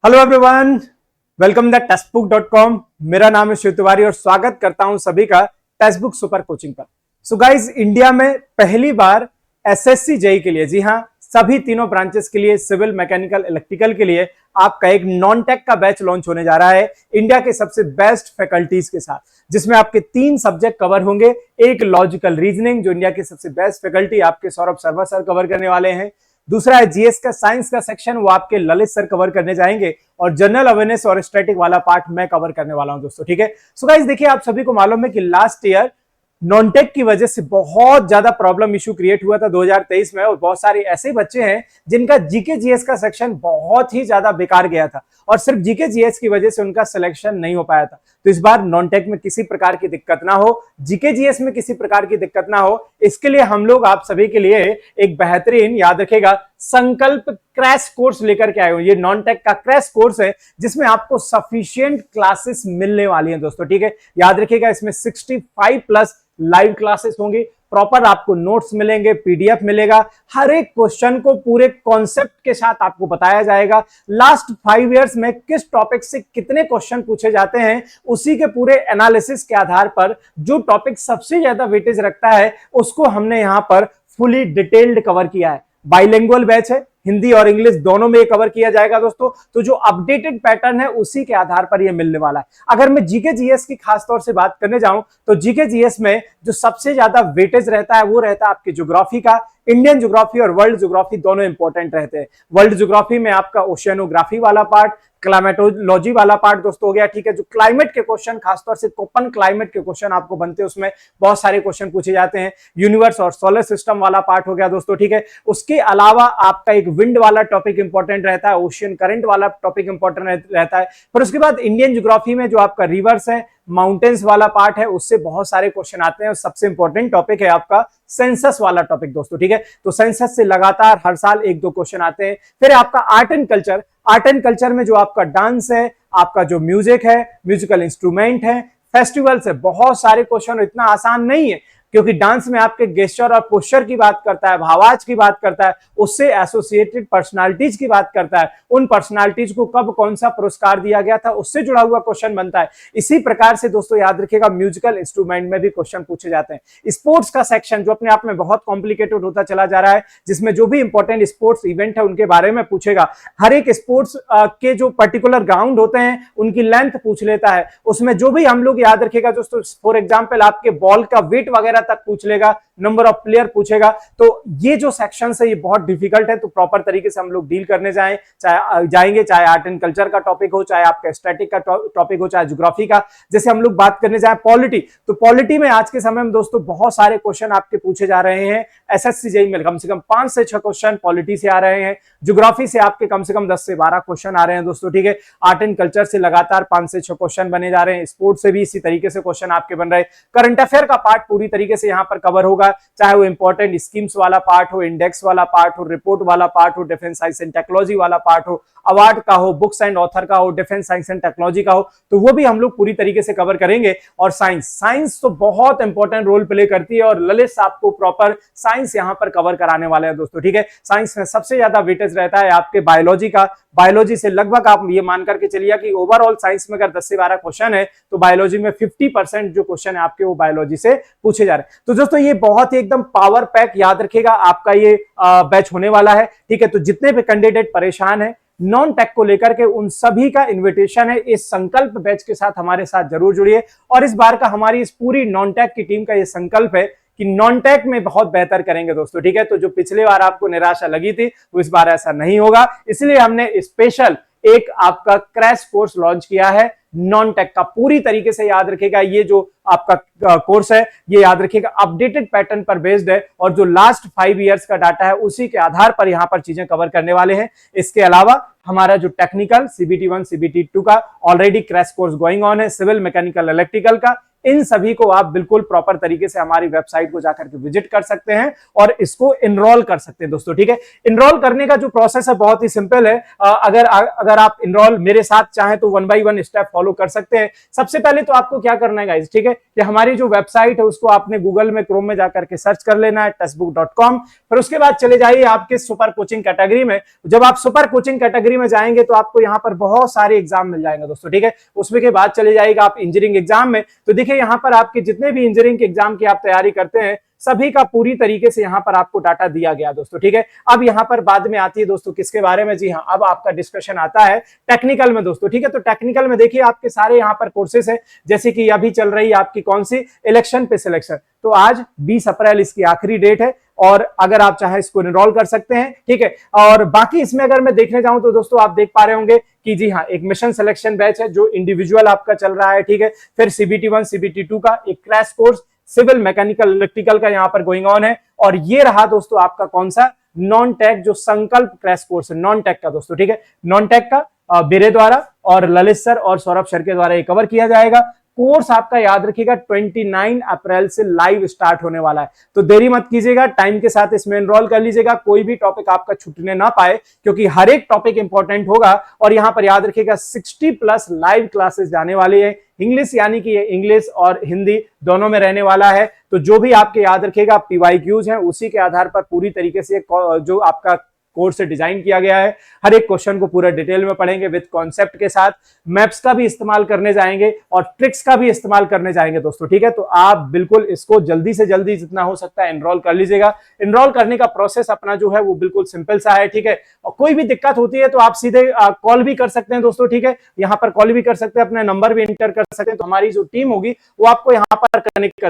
Hello everyone, welcome the textbook dot com. मेरा नाम है शिव तिवारी और स्वागत करता हूं सभी का टेक्स्टबुक सुपर कोचिंग पर। सो गाइस, इंडिया में पहली बार एसएससी जेई के लिए, जी हां, सभी तीनों ब्रांचेस के लिए, सिविल, मैकेनिकल, इलेक्ट्रिकल के लिए आपका एक नॉन टेक का बैच लॉन्च होने जा रहा है इंडिया के सबसे बेस्ट फैकल्टीज के साथ, जिसमें आपके 3 सब्जेक्ट कवर होंगे। एक लॉजिकल रीजनिंग, जो इंडिया के सबसे बेस्ट फैकल्टी आपके सौरभ शर्मा सर कवर करने वाले हैं। दूसरा है जीएस का साइंस का सेक्शन, वो आपके ललित सर कवर करने जाएंगे। और जनरल अवेयरनेस और स्टैटिक वाला पार्ट मैं कवर करने वाला हूं दोस्तों, ठीक है। सो गाइस, देखिए, आप सभी को मालूम है कि लास्ट ईयर नॉनटेक की वजह से बहुत ज्यादा प्रॉब्लम इशू क्रिएट हुआ था 2023 में, और बहुत सारे ऐसे बच्चे हैं जिनका जीके जीएस का सेक्शन बहुत ही ज्यादा बेकार गया था और सिर्फ जीके जीएस की वजह से उनका सिलेक्शन नहीं हो पाया था। तो इस बार नॉनटेक में किसी प्रकार की दिक्कत ना हो, जीके जीएस में किसी प्रकार की दिक्कत ना हो, इसके लिए हम लोग आप सभी के लिए एक बेहतरीन, याद रखेगा, संकल्प क्रैश कोर्स लेकर के आए हो। ये नॉनटेक का क्रैश कोर्स है जिसमें आपको सफिशिएंट क्लासेस मिलने वाली हैं दोस्तों, ठीक है। याद रखिएगा, इसमें 65 प्लस लाइव क्लासेस होंगी, प्रॉपर आपको नोट्स मिलेंगे, पीडीएफ मिलेगा, हर एक क्वेश्चन को पूरे कॉन्सेप्ट के साथ आपको बताया जाएगा। लास्ट 5 इयर्स में किस टॉपिक से कितने क्वेश्चन पूछे जाते हैं, उसी के पूरे एनालिसिस के आधार पर जो टॉपिक सबसे ज्यादा वेटेज रखता है उसको हमने यहां पर फुली डिटेल्ड कवर किया है। बाइलिंगुअल बैच है, हिंदी और इंग्लिश दोनों में कवर किया जाएगा दोस्तों। तो जो अपडेटेड पैटर्न है उसी के आधार पर ये मिलने वाला है। अगर मैं जीके जीएस की खास तौर से बात करने जाऊं तो जीके जीएस में जो सबसे ज्यादा वेटेज रहता है वो रहता है आपकी ज्योग्राफी का। इंडियन ज्योग्राफी और वर्ल्ड ज्योग्राफी दोनों इंपॉर्टेंट रहते हैं। वर्ल्ड ज्योग्राफी में आपका ओशियनोग्राफी वाला पार्ट, क्लाइमेटोलॉजी वाला पार्ट दोस्तों हो गया, ठीक है। जो क्लाइमेट के क्वेश्चन, खासतौर से कोपन क्लाइमेट के क्वेश्चन आपको बनते हैं, उसमें बहुत सारे क्वेश्चन पूछे जाते हैं। यूनिवर्स और सोलर सिस्टम वाला पार्ट हो गया दोस्तों, ठीक है। उसके अलावा आपका एक विंड वाला टॉपिक इंपॉर्टेंट रहता है, ओशियन करंट वाला टॉपिक इंपॉर्टेंट रहता है। फिर उसके बाद इंडियन ज्योग्राफी में जो आपका रिवर्स है, माउंटेन्स वाला पार्ट है, उससे बहुत सारे क्वेश्चन आते हैं। और सबसे इंपॉर्टेंट टॉपिक है आपका सेंसस वाला टॉपिक दोस्तों, ठीक है। तो सेंसस से लगातार हर साल 1-2 क्वेश्चन आते हैं। फिर आपका art and culture, art and culture में जो आपका डांस है, आपका जो म्यूजिक है, म्यूजिकल इंस्ट्रूमेंट है, फेस्टिवल्स है, बहुत सारे क्वेश्चन, इतना आसान नहीं है क्योंकि डांस में आपके गेस्चर और पोस्चर की बात करता है, भावाज की बात करता है, उससे एसोसिएटेड पर्सनालिटीज की बात करता है, उन पर्सनालिटीज को कब कौन सा पुरस्कार दिया गया था, उससे जुड़ा हुआ क्वेश्चन बनता है। इसी प्रकार से दोस्तों याद रखिएगा, म्यूजिकल इंस्ट्रूमेंट में भी क्वेश्चन पूछे जाते हैं। स्पोर्ट्स का सेक्शन जो अपने आप में बहुत कॉम्प्लिकेटेड होता चला जा रहा है, जिसमें जो भी इंपॉर्टेंट स्पोर्ट्स इवेंट है उनके बारे में पूछेगा। हर एक स्पोर्ट्स के जो पर्टिकुलर ग्राउंड होते हैं उनकी लेंथ पूछ लेता है। उसमें जो भी हम लोग, याद रखिएगा दोस्तों, फॉर एग्जाम्पल आपके बॉल का वेट वगैरह तक पूछ लेगा, नंबर ऑफ प्लेयर पूछेगा। तो ये जो सेक्शन है ये बहुत डिफिकल्ट है, तो प्रॉपर तरीके से हम लोग डील करने जाएंगे, चाहे आर्ट एंड कल्चर का टॉपिक हो, चाहे आपका स्टैटिक का टॉपिक हो, चाहे ज्योग्राफी का। जैसे हम लोग बात करने जाए पॉलिटी, तो पॉलिटी में आज के समय में दोस्तों बहुत सारे क्वेश्चन आपके पूछे जा रहे हैं। एसएससी जेईई में कम से कम 5 से 6 क्वेश्चन पॉलिटी से आ रहे हैं। ज्योग्राफी से आपके कम से कम 10 से 12 क्वेश्चन आ रहे हैं दोस्तों, ठीक है। आर्ट एंड कल्चर से लगातार 5 से 6 क्वेश्चन बने जा रहे हैं। स्पोर्ट्स से भी इसी तरीके से क्वेश्चन आपके बन रहे हैं। करंट अफेयर का पार्ट पूरी तरीके से यहां पर कवर होगा, चाहे वो इंपॉर्टेंट स्कीम्स वाला पार्ट हो, इंडेक्स वाला पार्ट हो, रिपोर्ट वाला पार्ट हो, डिफेंस साइंस एंड टेक्नोलॉजी वाला पार्ट हो, अवार्ड का हो, बुक्स एंड ऑथर का हो, डिफेंस साइंस एंड टेक्नोलॉजी का हो, तो वो भी हम लोग पूरी तरीके से कवर करेंगे। और साइंस तो बहुत इंपॉर्टेंट रोल प्ले करती है और ललित आपको प्रॉपर साइंस यहां पर कवर कराने वाले हैं दोस्तों, ठीक है। साइंस में सबसे ज्यादा वेटेज रहता है आपके बायोलॉजी का। बायोलॉजी से लगभग आप ये मान करके चलिए कि ओवरऑल साइंस में अगर 10 से 12 क्वेश्चन है तो बायोलॉजी में 50% जो क्वेश्चन है आपके वो बायोलॉजी से पूछे जा रहे हैं। तो दोस्तों ये बहुत ही एकदम पावर पैक, याद रखिएगा, आपका ये बैच होने वाला है, ठीक है। तो जितने भी कैंडिडेट परेशान है नॉन टेक को लेकर के, उन सभी का इन्विटेशन है इस संकल्प बैच के साथ हमारे साथ जरूर जुड़िए। और इस बार का हमारी इस पूरी नॉन टेक की टीम का ये संकल्प है कि नॉन टेक में बहुत बेहतर करेंगे दोस्तों, ठीक है। तो जो पिछले बार आपको निराशा लगी थी वो इस बार ऐसा नहीं होगा, इसलिए हमने स्पेशल एक आपका क्रैश कोर्स लॉन्च किया है नॉन टेक का। पूरी तरीके से याद रखिएगा, ये जो आपका कोर्स है ये याद रखिएगा अपडेटेड पैटर्न पर बेस्ड है और जो लास्ट 5 इयर्स का डाटा है उसी के आधार पर यहां पर चीजें कवर करने वाले हैं। इसके अलावा हमारा जो टेक्निकल CBT 1 CBT 2 का already crash course going on है, सिविल, मैकेनिकल, इलेक्ट्रिकल का इन सभी को आप बिल्कुल प्रॉपर तरीके से हमारी वेबसाइट को जाकर के विजिट कर सकते हैं और इसको इनरोल कर सकते हैं दोस्तों। ठीक है, इनरोल करने का जो प्रोसेस है बहुत ही सिंपल है। अगर आप इनरोल मेरे साथ चाहें तो 1 बाय 1 स्टेप फॉलो कर सकते हैं। सबसे पहले तो आपको क्या करना है गाइस, ठीक है, कि हमारी जो वेबसाइट है उसको आपने गूगल में, क्रोम में जाकर के सर्च कर लेना है टेस्टबुक.com। फिर उसके बाद चले जाइए आपके सुपर कोचिंग कैटेगरी में। जब आप सुपर कोचिंग कैटेगरी में जाएंगे तो आपको यहां पर बहुत सारे एग्जाम मिल जाएंगे दोस्तों। ठीक है, उसमें के बाद चले जाएगा आप इंजीनियरिंग एग्जाम में। तो देखिए यहां पर आपके जितने भी इंजीनियरिंग एग्जाम की आप तैयारी करते हैं सभी का पूरी तरीके से यहां पर आपको डाटा दिया गया दोस्तों। ठीक है, अब यहां पर बाद में आती है दोस्तों किसके बारे में, जी हां, अब आपका डिस्कशन आता है टेक्निकल में दोस्तों। ठीक है, तो टेक्निकल में देखिए आपके सारे यहां पर कोर्सेस है, जैसे कि अभी चल रही है आपकी कौन सी, इलेक्शन पे सिलेक्शन। तो आज 20 अप्रैल इसकी आखिरी डेट है और अगर आप चाहे इसको एनरोल कर सकते हैं। ठीक है, और बाकी इसमें अगर मैं देखने जाऊं तो दोस्तों आप देख पा रहे होंगे कि जी हां, एक मिशन सिलेक्शन बैच है जो इंडिविजुअल आपका चल रहा है। ठीक है, फिर CBT1 CBT2 का एक crash course civil mechanical electrical का यहां पर गोइंग ऑन है। और ये रहा दोस्तों आपका कौन सा, नॉन टेक जो संकल्प क्रैश कोर्स है नॉन टेक का दोस्तों। ठीक है, नॉन टेक का मेरे द्वारा और ललित सर और सौरभ सर के द्वारा ये कवर किया जाएगा। कोर्स आपका याद रखिएगा 29 अप्रैल से लाइव स्टार्ट होने वाला है, तो देरी मत कीजिएगा, टाइम के साथ इसमें एनरोल कर लीजिएगा, कोई भी टॉपिक आपका छूटने ना पाए, क्योंकि हर एक टॉपिक इंपॉर्टेंट होगा। और यहां पर याद रखिएगा 60+ लाइव क्लासेस जाने वाली है। इंग्लिश यानी कि ये इंग्लिश और हिंदी दोनों में रहने वाला है। तो जो भी आपके याद रखिएगा PYQs हैं उसी के आधार पर पूरी तरीके से जो आपका कोर्स से डिजाइन किया गया है। हर एक क्वेश्चन को पूरा डिटेल में पढ़ेंगे विद कॉन्सेप्ट के साथ, मैप्स का भी इस्तेमाल करने जाएंगे और ट्रिक्स का भी इस्तेमाल करने जाएंगे दोस्तों। ठीक है, तो आप बिल्कुल इसको जल्दी से जल्दी जितना हो सकता है एनरोल कर लीजिएगा। एनरोल करने का प्रोसेस अपना जो है वो बिल्कुल सिंपल सा है। ठीक है, और कोई भी दिक्कत होती है तो आप सीधे कॉल भी कर सकते हैं दोस्तों। ठीक है, यहाँ पर कॉल भी कर सकते हैं, अपना नंबर भी एंटर कर सकते हैं, तो हमारी जो टीम होगी वो आपको यहाँ पर कनेक्ट कर